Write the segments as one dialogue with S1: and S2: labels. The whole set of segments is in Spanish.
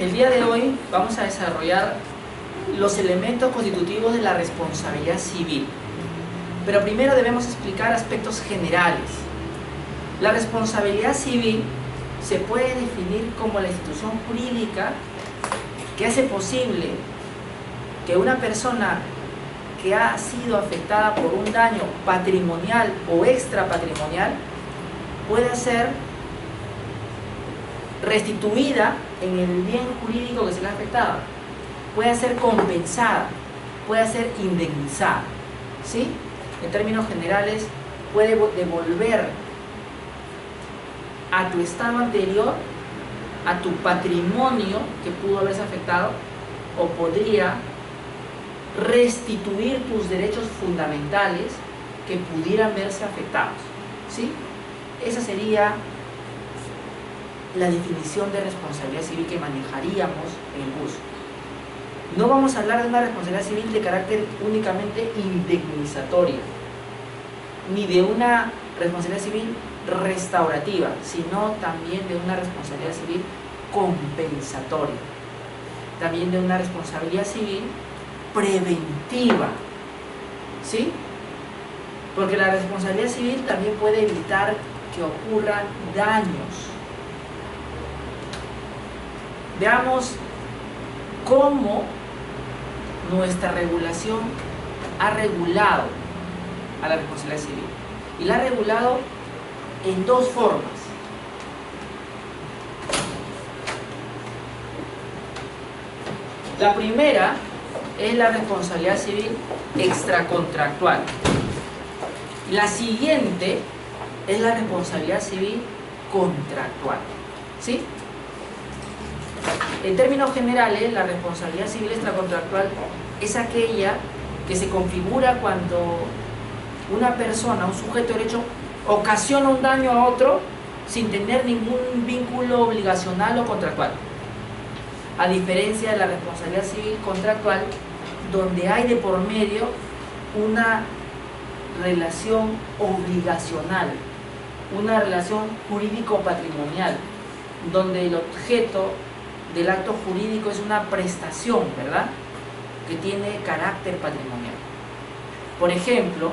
S1: El día de hoy vamos a desarrollar los elementos constitutivos de la responsabilidad civil. Pero primero debemos explicar aspectos generales. La responsabilidad civil se puede definir como la institución jurídica que hace posible que una persona que ha sido afectada por un daño patrimonial o extrapatrimonial pueda ser restituida en el bien jurídico que se le ha afectado, pueda ser compensada, pueda ser indemnizada, ¿sí? En términos generales, puede devolver a tu estado anterior, a tu patrimonio que pudo haberse afectado, o podría restituir tus derechos fundamentales que pudieran verse afectados, ¿sí? Esa sería la definición de responsabilidad civil que manejaríamos en el curso. No vamos a hablar de una responsabilidad civil de carácter únicamente indemnizatoria, ni de una responsabilidad civil restaurativa, sino también de una responsabilidad civil compensatoria, también de una responsabilidad civil preventiva, ¿sí? Porque la responsabilidad civil también puede evitar que ocurran daños. Veamos cómo nuestra regulación ha regulado a la responsabilidad civil. Y la ha regulado en dos formas. La primera es la responsabilidad civil extracontractual. La siguiente es la responsabilidad civil contractual, ¿sí? En términos generales, la responsabilidad civil extracontractual es aquella que se configura cuando una persona, un sujeto de derecho, ocasiona un daño a otro sin tener ningún vínculo obligacional o contractual. A diferencia de la responsabilidad civil contractual, donde hay de por medio una relación obligacional, una relación jurídico-patrimonial, donde el objeto del acto jurídico es una prestación, ¿verdad?, que tiene carácter patrimonial. Por ejemplo,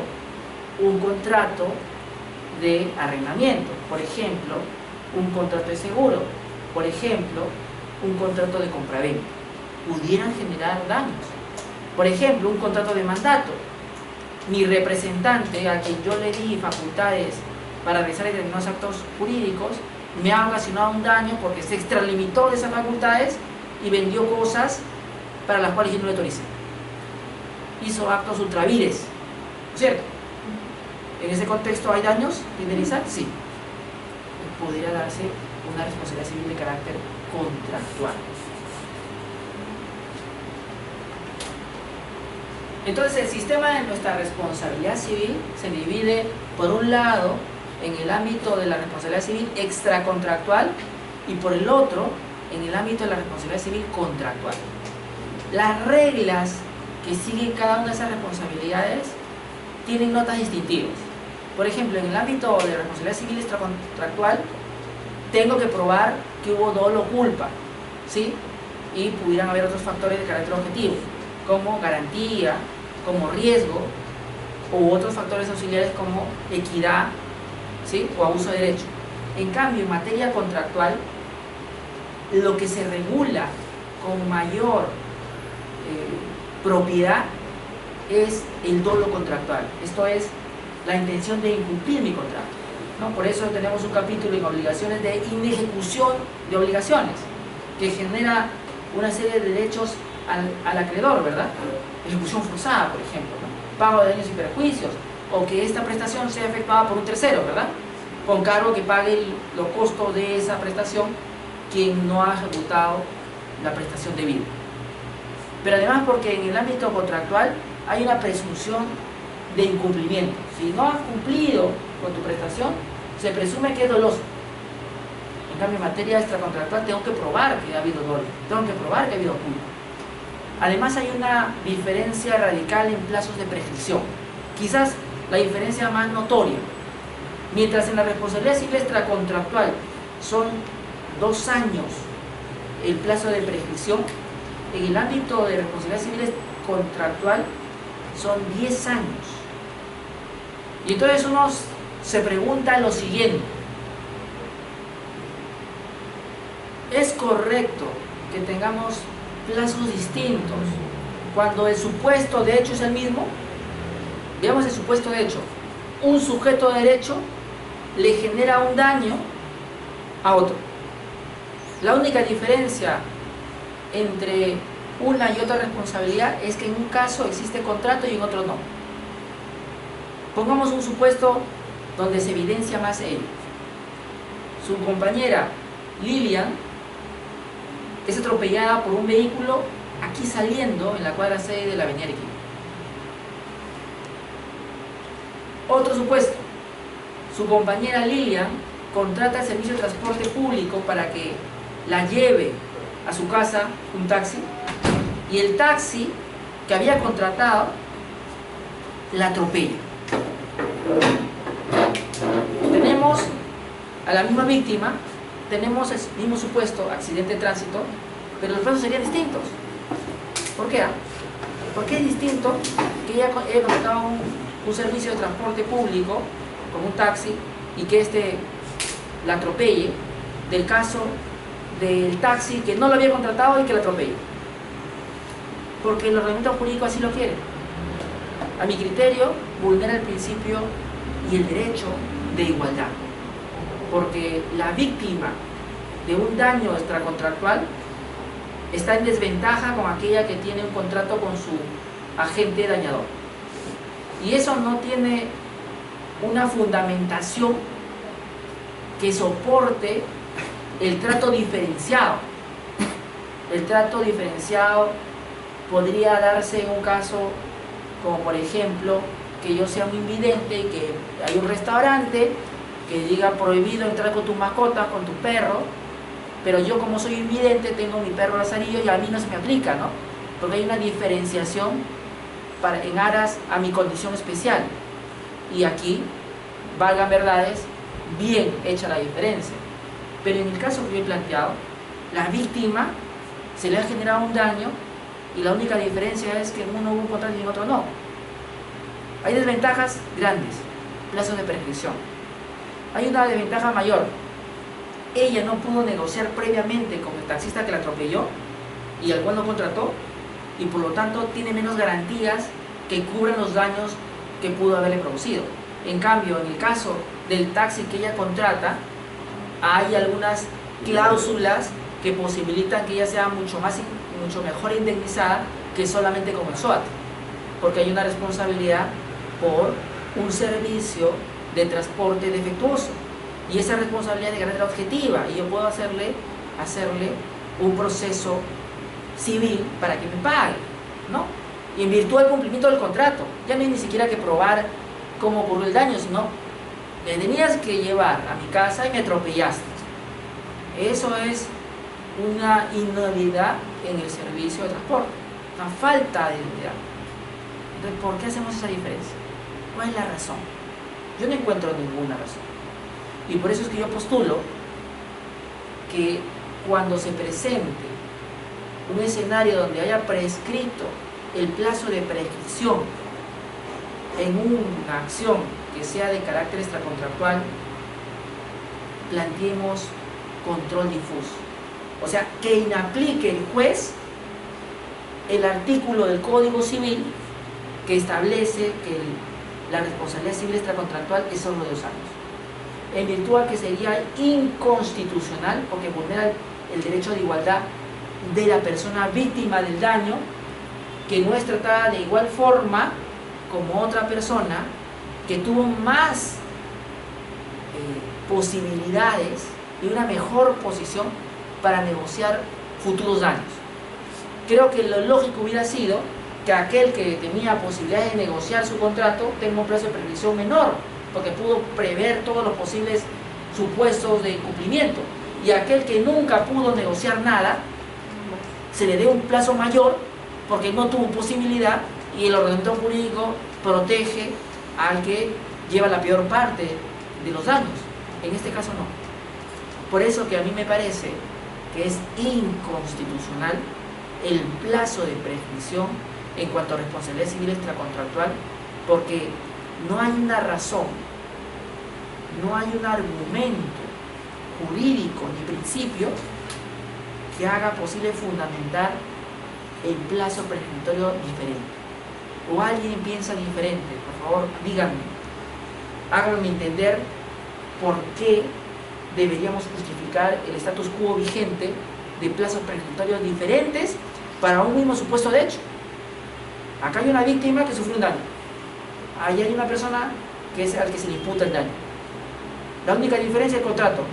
S1: un contrato de arrendamiento, por ejemplo, un contrato de seguro, por ejemplo, un contrato de compraventa, pudieran generar daños. Por ejemplo, un contrato de mandato. Mi representante, a quien yo le di facultades para realizar determinados actos jurídicos, me ha ocasionado un daño porque se extralimitó de esas facultades y vendió cosas para las cuales yo no le autoricé. Hizo actos ultravires, ¿no es cierto? ¿En ese contexto hay daños que indemnizar? Sí. Podría darse una responsabilidad civil de carácter contractual. Entonces, el sistema de nuestra responsabilidad civil se divide, por un lado, en el ámbito de la responsabilidad civil extracontractual y por el otro, en el ámbito de la responsabilidad civil contractual. Las reglas que siguen cada una de esas responsabilidades tienen notas distintivas. Por ejemplo, en el ámbito de la responsabilidad civil extracontractual, tengo que probar que hubo dolo o culpa, ¿sí? Y pudieran haber otros factores de carácter objetivo, como garantía, como riesgo, u otros factores auxiliares como equidad, ¿sí?, o abuso de derecho. En cambio, en materia contractual, lo que se regula con mayor propiedad es el dolo contractual. Esto es la intención de incumplir mi contrato, ¿no? Por eso tenemos un capítulo en obligaciones de inejecución de obligaciones, que genera una serie de derechos al acreedor, ¿verdad? Ejecución forzada, por ejemplo, ¿no? Pago de daños y perjuicios, o que esta prestación sea efectuada por un tercero, ¿verdad?, con cargo que pague los costos de esa prestación quien no ha ejecutado la prestación debida. Pero además, porque en el ámbito contractual hay una presunción de incumplimiento. Si no has cumplido con tu prestación, se presume que es doloso. En cambio, en materia extracontractual tengo que probar que ha habido dolo, tengo que probar que ha habido culpa. Además, hay una diferencia radical en plazos de prescripción, quizás la diferencia más notoria. Mientras en la responsabilidad civil extracontractual son 2 años el plazo de prescripción en el ámbito de responsabilidad civil contractual son 10 años. Y entonces uno se pregunta lo siguiente: ¿es correcto que tengamos plazos distintos cuando el supuesto de hecho es el mismo? Veamos el supuesto de hecho. Un sujeto de derecho le genera un daño a otro. La única diferencia entre una y otra responsabilidad es que en un caso existe contrato y en otro no. Pongamos un supuesto donde se evidencia más ello. Su compañera Lilian es atropellada por un vehículo aquí saliendo en la cuadra 6 de la avenida Arequipa. Otro supuesto: su compañera Lilian contrata el servicio de transporte público para que la lleve a su casa, un taxi, y el taxi que había contratado la atropella. Tenemos a la misma víctima, tenemos el mismo supuesto, accidente de tránsito, pero los plazos serían distintos. ¿Por qué? ¿Por qué es distinto que ella contratado un servicio de transporte público, como un taxi, y que la atropelle, del caso del taxi que no lo había contratado y que la atropelle? Porque el ordenamiento jurídico así lo quiere. A mi criterio, vulnera el principio y el derecho de igualdad, porque la víctima de un daño extracontractual está en desventaja con aquella que tiene un contrato con su agente dañador, y eso no tiene una fundamentación que soporte el trato diferenciado. El trato diferenciado podría darse en un caso como, por ejemplo, que yo sea un invidente y que hay un restaurante que diga prohibido entrar con tu mascota, con tu perro, pero yo, como soy invidente, tengo mi perro lazarillo y a mí no se me aplica, ¿no? Porque hay una diferenciación en aras a mi condición especial. Y aquí, valgan verdades, bien hecha la diferencia. Pero en el caso que yo he planteado, la víctima se le ha generado un daño y la única diferencia es que en uno hubo un contrato y en otro no. Hay desventajas grandes, plazos de prescripción. Hay una desventaja mayor: ella no pudo negociar previamente con el taxista que la atropelló y al cual no contrató, y por lo tanto tiene menos garantías que cubran los daños que pudo haberle producido. En cambio, en el caso del taxi que ella contrata, hay algunas cláusulas que posibilitan que ella sea mucho mejor indemnizada que solamente con el SOAT, porque hay una responsabilidad por un servicio de transporte defectuoso, y esa responsabilidad es de carácter objetiva, y yo puedo hacerle un proceso civil para que me pague, ¿no? Y en virtud del cumplimiento del contrato, ya no hay ni siquiera que probar cómo ocurrió el daño, sino me tenías que llevar a mi casa y me atropellaste. Eso es una inhabilidad en el servicio de transporte, una falta de dignidad. Entonces, ¿por qué hacemos esa diferencia? ¿Cuál es la razón? Yo no encuentro ninguna razón. Y por eso es que yo postulo que cuando se presente un escenario donde haya prescrito el plazo de prescripción en una acción que sea de carácter extracontractual, planteemos control difuso. O sea, que inaplique el juez el artículo del Código Civil que establece que la responsabilidad civil extracontractual es solo de 2 años, en virtud a que sería inconstitucional, porque vulnera el derecho de igualdad de la persona víctima del daño, que no es tratada de igual forma como otra persona que tuvo más posibilidades y una mejor posición para negociar futuros daños. Creo que lo lógico hubiera sido que aquel que tenía posibilidades de negociar su contrato tenga un plazo de prescripción menor, porque pudo prever todos los posibles supuestos de incumplimiento, y aquel que nunca pudo negociar nada se le dé un plazo mayor porque no tuvo posibilidad, y el ordenamiento jurídico protege al que lleva la peor parte de los daños. En este caso no. Por eso que a mí me parece que es inconstitucional el plazo de prescripción en cuanto a responsabilidad civil extracontractual, porque no hay una razón, no hay un argumento jurídico ni principio que haga posible fundamentar el plazo prescriptorio diferente. O alguien piensa diferente, por favor, díganme, háganme entender por qué deberíamos justificar el status quo vigente de plazos prescriptorios diferentes para un mismo supuesto de hecho. Acá hay una víctima que sufrió un daño, ahí hay una persona que es al que se le imputa el daño. La única diferencia es el contrato,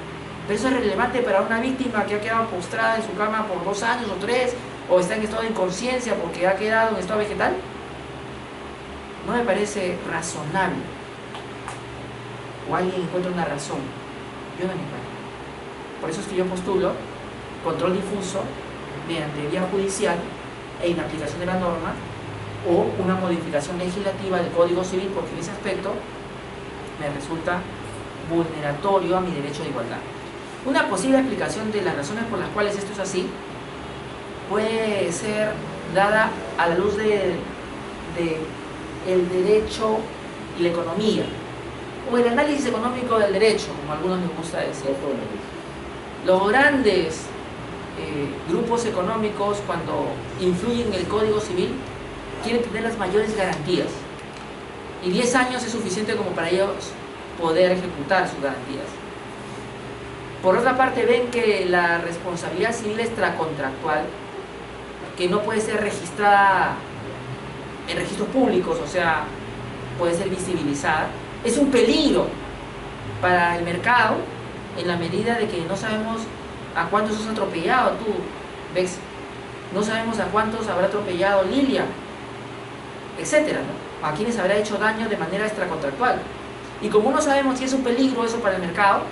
S1: pero eso es relevante para una víctima que ha quedado postrada en su cama por 2 años o 3, o está en estado de inconsciencia porque ha quedado en estado vegetal. No me parece razonable. O alguien encuentra una razón, yo no me encuentro. Por eso es que yo postulo control difuso mediante vía judicial e inaplicación de la norma, o una modificación legislativa del Código Civil, porque en ese aspecto me resulta vulneratorio a mi derecho de igualdad. Una posible explicación de las razones por las cuales esto es así puede ser dada a la luz de el derecho y la economía, o el análisis económico del derecho, como a algunos les gusta decir. Los grandes grupos económicos, cuando influyen en el Código Civil, quieren tener las mayores garantías, y 10 años es suficiente como para ellos poder ejecutar sus garantías. Por otra parte, ven que la responsabilidad civil extracontractual, que no puede ser registrada en registros públicos, o sea, puede ser visibilizada, es un peligro para el mercado, en la medida de que no sabemos a cuántos has atropellado tú, ¿ves? No sabemos a cuántos habrá atropellado Lilia, etcétera, ¿no? A quienes habrá hecho daño de manera extracontractual. Y como no sabemos si es un peligro eso para el mercado,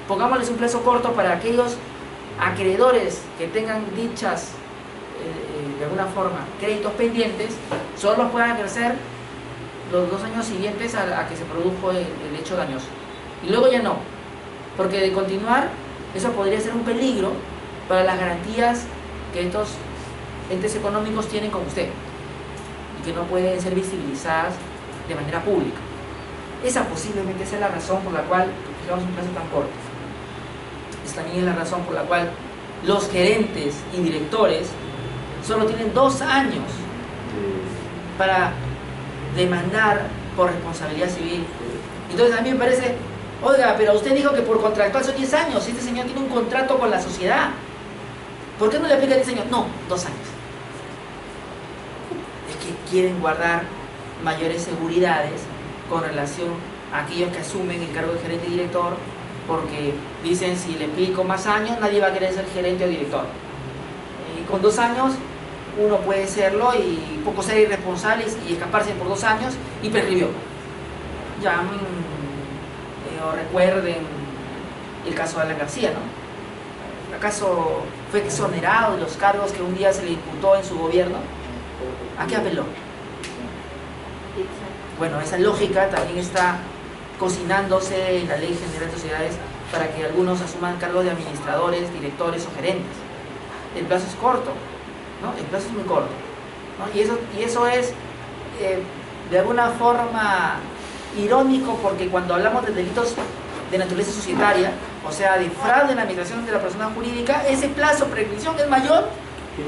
S1: pongámosles un plazo corto para aquellos acreedores que tengan dichas, de alguna forma, créditos pendientes, solo los puedan ejercer los 2 años siguientes a que se produjo el hecho dañoso. Y luego ya no, porque de continuar, eso podría ser un peligro para las garantías que estos entes económicos tienen con usted, y que no pueden ser visibilizadas de manera pública. Esa posiblemente sea la razón por la cual fijamos un plazo tan corto. Esta también es la razón por la cual los gerentes y directores solo tienen 2 años para demandar por responsabilidad civil. Entonces a mí me parece, oiga, pero usted dijo que por contractual son 10 años, si este señor tiene un contrato con la sociedad, ¿por qué no le aplica 10 años? No, 2 años. Es que quieren guardar mayores seguridades con relación a aquellos que asumen el cargo de gerente y director, porque dicen, si le aplico más años, nadie va a querer ser gerente o director. Y con 2 años uno puede serlo y poco ser irresponsable y escaparse por 2 años y prescribió. Llamen o recuerden el caso de Alan García, ¿no? ¿Acaso fue exonerado de los cargos que un día se le imputó en su gobierno? ¿A qué apeló? Bueno, esa lógica también está cocinándose en la Ley General de Sociedades para que algunos asuman cargos de administradores, directores o gerentes. El plazo es corto, ¿no? El plazo es muy corto, ¿no? Y eso es de alguna forma irónico, porque cuando hablamos de delitos de naturaleza societaria, o sea, de fraude en la administración de la persona jurídica, ese plazo de prescripción es mayor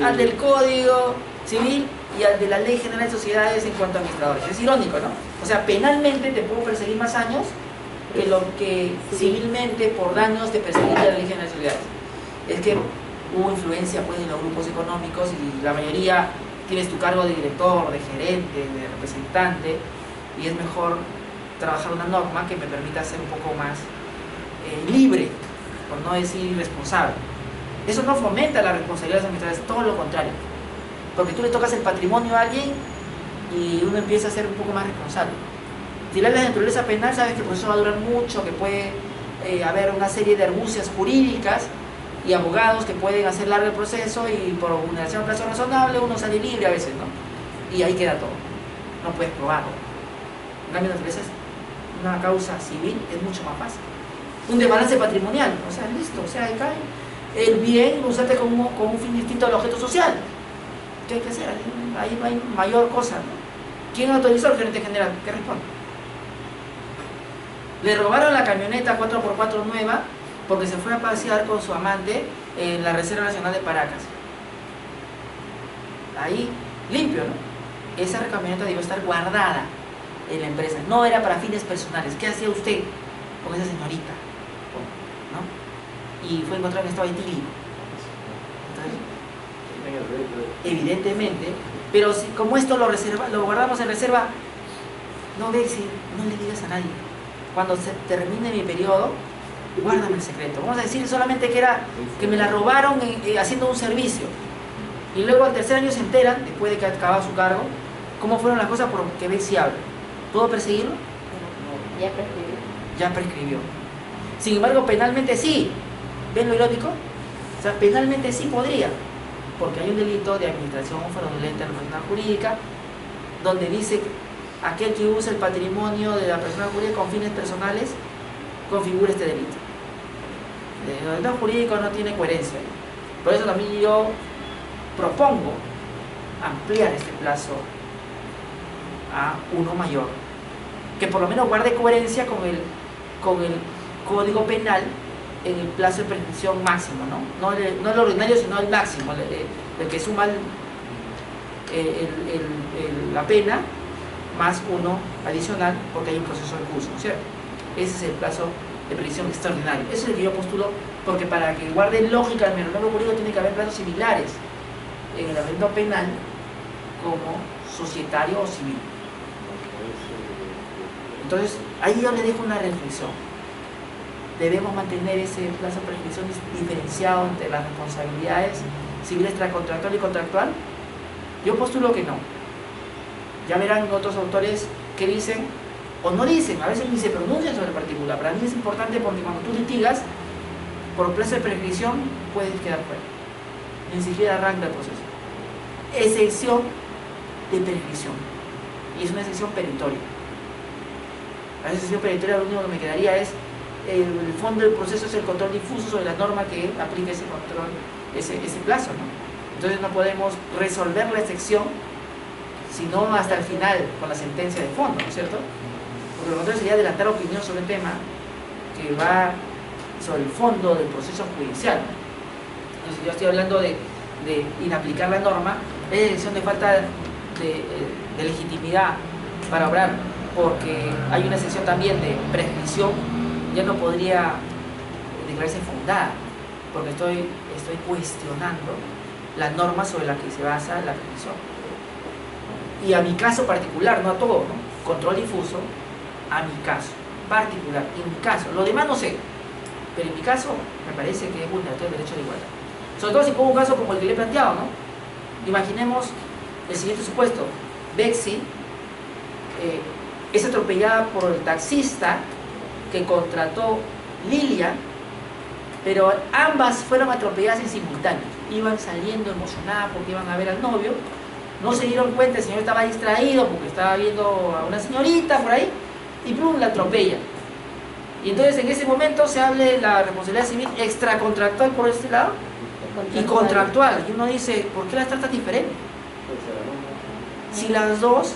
S1: al del Código Civil y al de la Ley General de Sociedades en cuanto a administradores. Es irónico, ¿no? O sea, penalmente te puedo perseguir más años que lo que civilmente por daños te perseguiría la Ley General de Sociedades. Es que hubo influencia pues en los grupos económicos y la mayoría tienes tu cargo de director, de gerente, de representante, y es mejor trabajar una norma que me permita ser un poco más libre, por no decir irresponsable. Eso no fomenta la responsabilidad de las administraciones, todo lo contrario, porque tú le tocas el patrimonio a alguien y uno empieza a ser un poco más responsable. Si lees la naturaleza penal, sabes que el proceso va a durar mucho, que puede haber una serie de argucias jurídicas y abogados que pueden hacer largo el proceso, y por vulneración de un plazo razonable uno sale libre a veces, ¿no? Y ahí queda todo, no puedes probarlo. En cambio, las veces una causa civil es mucho más fácil. Un desbalance patrimonial, o sea, listo, o sea, ahí cae. el bien lo usaste con un fin distinto al objeto social. ¿Qué hay que hacer? Ahí no hay mayor cosa, ¿no? ¿Quién autorizó al gerente general? ¿Qué responde? Le robaron la camioneta 4x4 nueva porque se fue a pasear con su amante en la Reserva Nacional de Paracas. Ahí, limpio, ¿no? Esa camioneta debió estar guardada en la empresa. No era para fines personales. ¿Qué hacía usted con esa señorita? ¿No? Y fue encontrado en estado etílico. Evidentemente, pero si, como esto lo guardamos en reserva, no Bexi, no le digas a nadie. Cuando se termine mi periodo, guárdame el secreto. Vamos a decir solamente que me la robaron haciendo un servicio. Y luego al tercer año se enteran, después de que ha acabado su cargo, cómo fueron las cosas porque Bexi habla. ¿Puedo perseguirlo?
S2: No, ya prescribió.
S1: Ya prescribió. Sin embargo, penalmente sí. ¿Ven lo irónico? O sea, penalmente sí podría, porque hay un delito de administración fraudulenta de la persona jurídica, donde dice que aquel que usa el patrimonio de la persona jurídica con fines personales configura este delito. El delito jurídico no tiene coherencia. Por eso también yo propongo ampliar este plazo a uno mayor, que por lo menos guarde coherencia con el Código Penal en el plazo de prescripción máximo, ¿no? No el ordinario, sino el máximo, el que suma la pena más uno adicional porque hay un proceso en curso, ¿cierto? Ese es el plazo de prescripción extraordinario. Eso es el que yo postulo, porque para que guarde lógica el ordenamiento jurídico tiene que haber plazos similares en el ordenamiento penal como societario o civil. Entonces, ahí yo le dejo una reflexión. Debemos mantener ese plazo de prescripción diferenciado entre las responsabilidades civil, extracontractual y contractual. Yo postulo que no. Ya verán otros autores que dicen o no dicen, a veces ni se pronuncian sobre el particular. Para mí es importante porque cuando tú litigas por plazo de prescripción puedes quedar fuera, ni siquiera arranca el proceso. Excepción de prescripción, y es una excepción peritoria. La excepción peritoria, lo único que me quedaría es el fondo del proceso, es el control difuso sobre la norma que aplica ese control, ese plazo, ¿no? Entonces no podemos resolver la excepción sino hasta el final con la sentencia de fondo, ¿no es cierto? Porque lo contrario sería adelantar opinión sobre el tema que va sobre el fondo del proceso judicial. Entonces yo estoy hablando de inaplicar la norma, es decisión de falta de legitimidad para obrar, porque hay una excepción también de prescripción, ya no podría declararse fundada, porque estoy cuestionando la norma sobre la que se basa la prescripción. Y a mi caso particular, no a todo, ¿no? Control difuso, a mi caso particular, en mi caso, lo demás no sé, pero en mi caso me parece que es vulneratorio del derecho de igualdad. Sobre todo si pongo un caso como el que le he planteado, ¿no? Imaginemos el siguiente supuesto: Bexi es atropellada por el taxista que contrató Lilia, pero ambas fueron atropelladas en simultáneo. Iban saliendo emocionadas porque iban a ver al novio, no se dieron cuenta, el señor estaba distraído porque estaba viendo a una señorita por ahí, y plum, la atropella. Y entonces en ese momento se habla de la responsabilidad civil extracontractual por este lado y contractual. Y uno dice, ¿por qué las tratas diferentes? Si las dos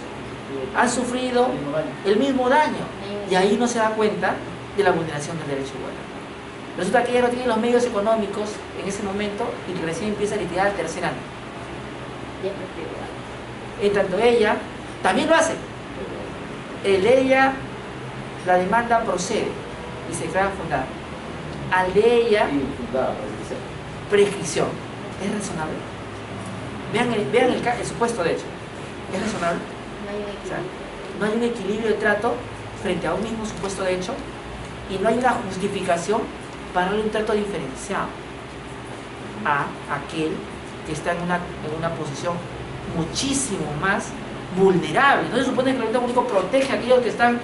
S1: han sufrido el mismo daño, y ahí no se da cuenta de la vulneración del derecho de igualdad. Resulta que ella no tiene los medios económicos en ese momento y que recién empieza a litigar al tercer año. En tanto ella también lo hace. Ella, la demanda procede y se declara fundada. Al de ella, prescripción. ¿Es razonable? Vean el supuesto de hecho. ¿Es razonable? O sea, no hay un equilibrio de trato frente a un mismo supuesto de hecho, y no hay una justificación para darle un trato diferenciado a aquel que está en una posición muchísimo más vulnerable. ¿No se supone que el ordenamiento jurídico protege a aquellos que están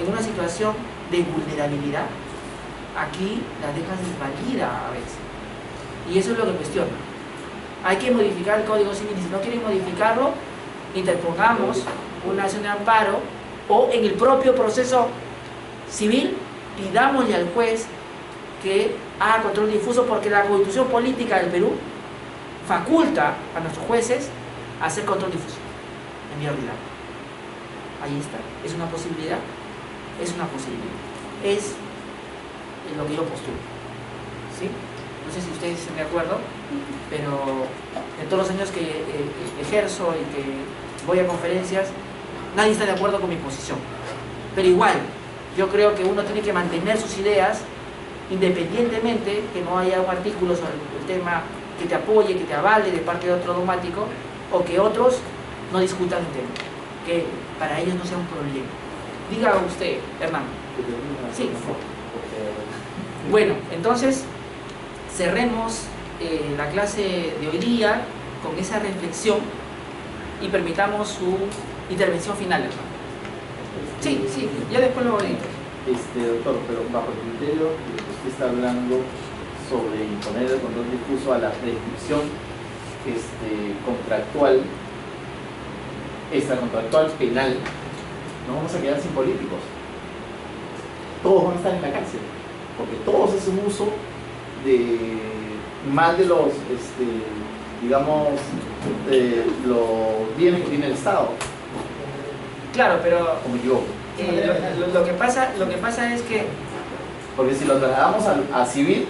S1: en una situación de vulnerabilidad? Aquí la dejan desvalida a veces, y eso es lo que cuestiona. Hay que modificar el Código Civil, y si no quieren modificarlo, interpongamos una acción de amparo, o en el propio proceso civil pidámosle al juez que haga control difuso, porque la Constitución Política del Perú faculta a nuestros jueces a hacer control difuso en vía ordinaria. Ahí está, es una posibilidad, es una posibilidad, es lo que yo postulo, ¿sí? No sé si ustedes están de acuerdo, pero en todos los años que ejerzo y que voy a conferencias, nadie está de acuerdo con mi posición, pero igual, yo creo que uno tiene que mantener sus ideas independientemente que no haya un artículo sobre el tema que te apoye, que te avale de parte de otro dogmático, o que otros no discutan el tema, que para ellos no sea un problema. Diga usted, Hernán. Sí. Bueno, entonces cerremos la clase de hoy día con esa reflexión y permitamos su intervención final, hermano. Sí, sí, ya después lo edito.
S3: Doctor, pero bajo el criterio de que usted está hablando sobre imponer el control difuso a la prescripción contractual, extracontractual penal, no vamos a quedar sin políticos. Todos van a estar en la cárcel, porque todos hacen uso de más de los, digamos, los bienes que tiene el Estado.
S1: Claro, pero
S3: ¿O me equivoco?
S1: lo que pasa es que,
S3: porque si lo trasladamos a civil,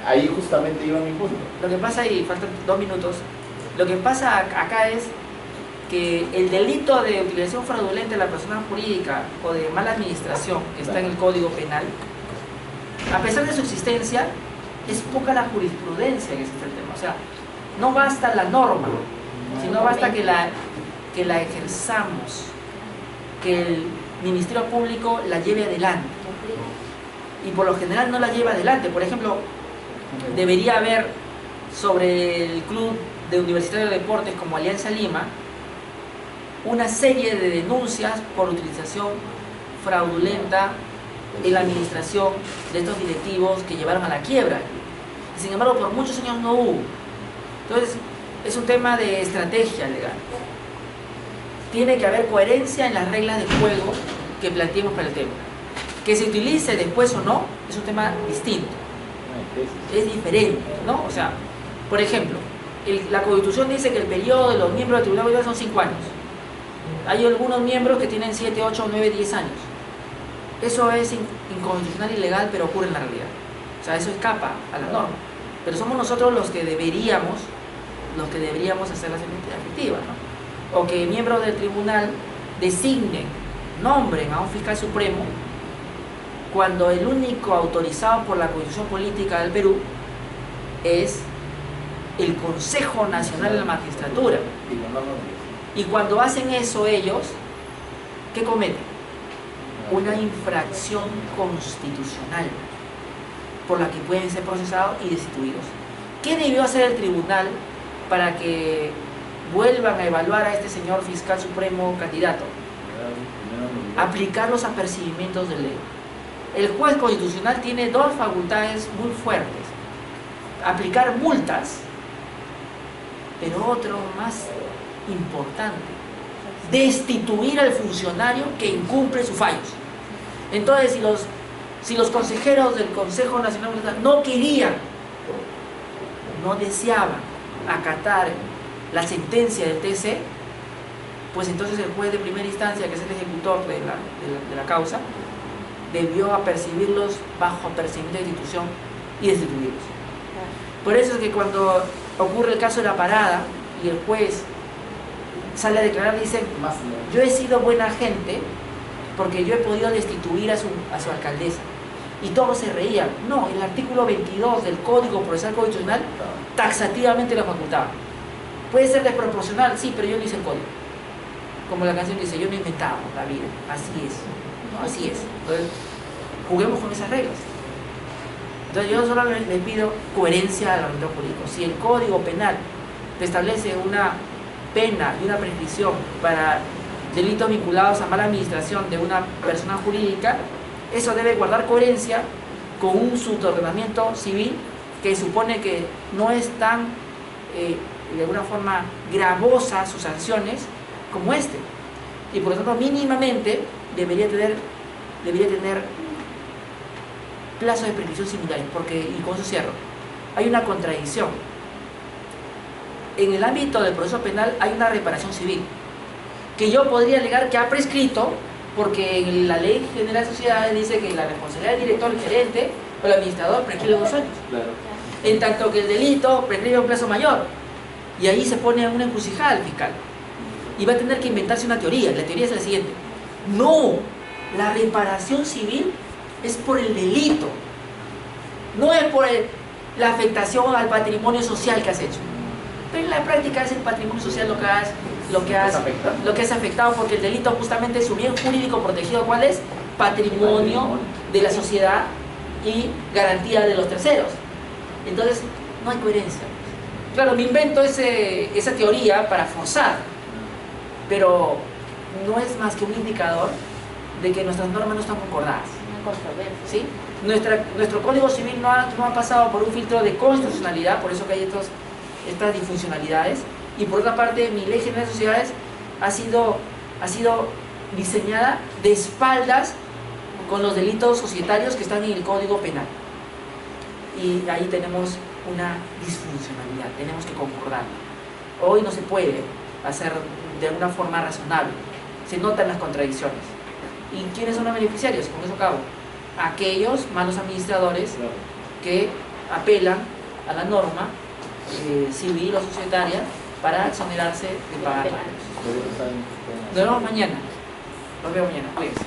S3: ahí justamente iba mi punto.
S1: lo que pasa, y faltan 2 minutos, lo que pasa acá es que el delito de utilización fraudulenta de la persona jurídica o de mala administración que está en el Código Penal, a pesar de su existencia, es poca la jurisprudencia que existe el tema. O sea, no basta la norma, sino basta que la ejerzamos, que el Ministerio Público la lleve adelante. Y por lo general no la lleva adelante. Por ejemplo, debería haber sobre el Club de Universitario de Deportes como Alianza Lima una serie de denuncias por utilización fraudulenta en la administración de estos directivos que llevaron a la quiebra. Y sin embargo, por muchos años no hubo. Entonces, es un tema de estrategia legal. Tiene que haber coherencia en las reglas de juego que planteemos para el tema. Que se utilice después o no, es un tema distinto. Es diferente, ¿no? O sea, por ejemplo, la Constitución dice que el periodo de los miembros del Tribunal Constitucional son 5 años. Hay algunos miembros que tienen 7, 8, 9, 10 años. Eso es inconstitucional y ilegal, pero ocurre en la realidad. O sea, eso escapa a la norma. Pero somos nosotros los que deberíamos hacer las efectivas, ¿no? O que miembros del tribunal nombren a un fiscal supremo cuando el único autorizado por la Constitución Política del Perú es el Consejo Nacional de la Magistratura. Y cuando hacen eso ellos, ¿qué cometen? Una infracción constitucional por la que pueden ser procesados y destituidos. ¿Qué debió hacer el tribunal para que vuelvan a evaluar a este señor fiscal supremo candidato? Aplicar los apercibimientos de ley. El juez constitucional tiene 2 facultades muy fuertes: aplicar multas, pero otro más importante, destituir al funcionario que incumple sus fallos. Entonces, si los consejeros del Consejo Nacional no querían, no deseaban acatar la sentencia del TC, pues entonces el juez de primera instancia, que es el ejecutor de la causa, debió apercibirlos bajo apercibimiento de institución y destituirlos. Por eso es que cuando ocurre el caso de la parada y el juez sale a declarar, dice: yo he sido buena gente porque yo he podido destituir a su alcaldesa. Y todos se reían. No, el artículo 22 del Código Procesal Constitucional taxativamente lo facultaba. Puede ser desproporcional, sí, pero yo no hice el código. Como la canción dice, yo no he inventado la vida. Así es, ¿no? Así es. Entonces, juguemos con esas reglas. Entonces yo solo les pido coherencia al ordenamiento jurídico. Si el Código Penal te establece una pena y una prescripción para delitos vinculados a mala administración de una persona jurídica, eso debe guardar coherencia con un subordenamiento civil que supone que no es tan, de alguna forma, gravosa sus sanciones como este. Y por lo tanto, mínimamente debería tener plazos de prescripción similares, porque, y con eso cierro, hay una contradicción. En el ámbito del proceso penal hay una reparación civil, que yo podría alegar que ha prescrito, porque en la Ley General de Sociedades dice que la responsabilidad del director, el gerente o el administrador prescribe 2 años.
S3: Claro.
S1: En tanto que el delito prescribe un plazo mayor. Y ahí se pone una encrucijada al fiscal. Y va a tener que inventarse una teoría. La teoría es la siguiente. No, la reparación civil es por el delito. No es por la afectación al patrimonio social que has hecho. Pero en la práctica es el patrimonio social lo que es afectado, porque el delito justamente es su bien jurídico protegido. ¿Cuál es? Patrimonio de la sociedad y garantía de los terceros. Entonces, no hay coherencia. Claro, me invento esa teoría para forzar, pero no es más que un indicador de que nuestras normas no están concordadas.
S2: Una controversia.
S1: ¿Sí? Nuestro Código Civil no ha pasado por un filtro de constitucionalidad, por eso que hay estas disfuncionalidades. Y por otra parte, mi Ley General de Sociedades ha sido diseñada de espaldas con los delitos societarios que están en el Código Penal. Y ahí tenemos una disfuncionalidad, tenemos que concordarla. Hoy no se puede hacer de una forma razonable, se notan las contradicciones. ¿Y quiénes son los beneficiarios? Con eso acabo. Aquellos malos administradores que apelan a la norma civil o societaria para exonerarse de pagar. Nos vemos mañana. Cuídense.